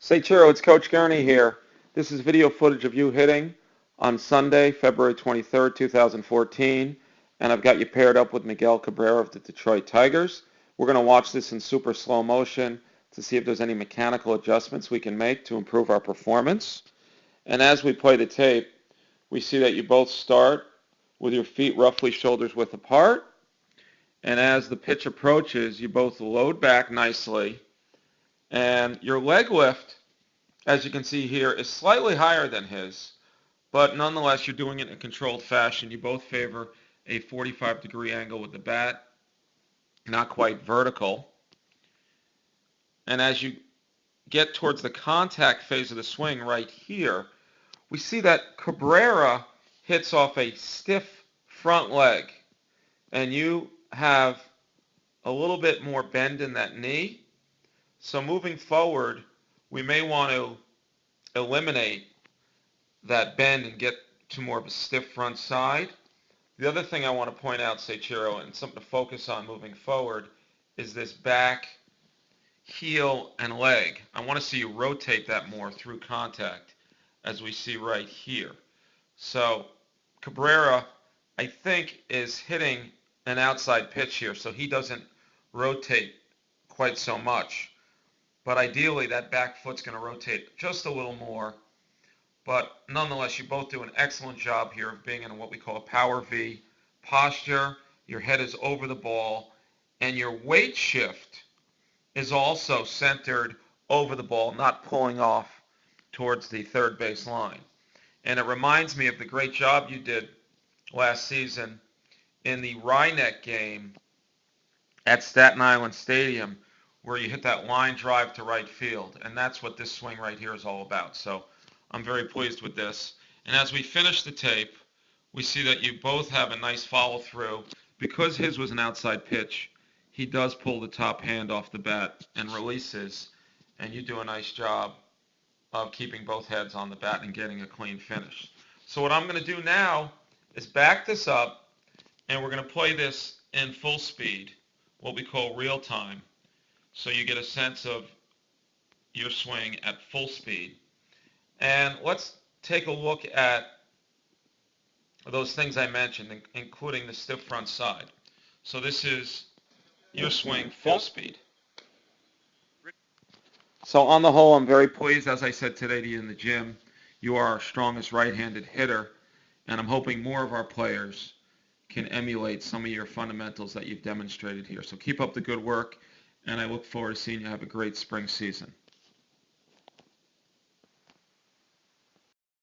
Seichiro, it's Coach Gurney here. This is video footage of you hitting on Sunday, February 23rd, 2014, and I've got you paired up with Miguel Cabrera of the Detroit Tigers. We're going to watch this in super slow motion to see if there's any mechanical adjustments we can make to improve our performance. And as we play the tape, we see that you both start with your feet roughly shoulders width apart, and as the pitch approaches, you both load back nicely, and your leg lift, as you can see here, is slightly higher than his, but nonetheless you're doing it in a controlled fashion. You both favor a 45-degree angle with the bat, not quite vertical. And as you get towards the contact phase of the swing right here, we see that Cabrera hits off a stiff front leg, and you have a little bit more bend in that knee. So moving forward, we may want to eliminate that bend and get to more of a stiff front side. The other thing I want to point out, Seichiro, and something to focus on moving forward, is this back, heel, and leg. I want to see you rotate that more through contact, as we see right here. So Cabrera, I think, is hitting an outside pitch here, so he doesn't rotate quite so much. But ideally, that back foot's going to rotate just a little more. But nonetheless, you both do an excellent job here of being in what we call a power V posture. Your head is over the ball, and your weight shift is also centered over the ball, not pulling off towards the third base line. And it reminds me of the great job you did last season in the Rhineck game at Staten Island Stadium, where you hit that line drive to right field. And that's what this swing right here is all about. So I'm very pleased with this. And as we finish the tape, we see that you both have a nice follow through. Because his was an outside pitch, he does pull the top hand off the bat and releases. And you do a nice job of keeping both heads on the bat and getting a clean finish. So what I'm going to do now is back this up, and we're going to play this in full speed, what we call real time, so you get a sense of your swing at full speed. And let's take a look at those things I mentioned, including the stiff front side. So this is your swing full speed. So on the whole, I'm very pleased. As I said today to you in the gym, you are our strongest right-handed hitter, and I'm hoping more of our players can emulate some of your fundamentals that you've demonstrated here. So keep up the good work, and I look forward to seeing you have a great spring season.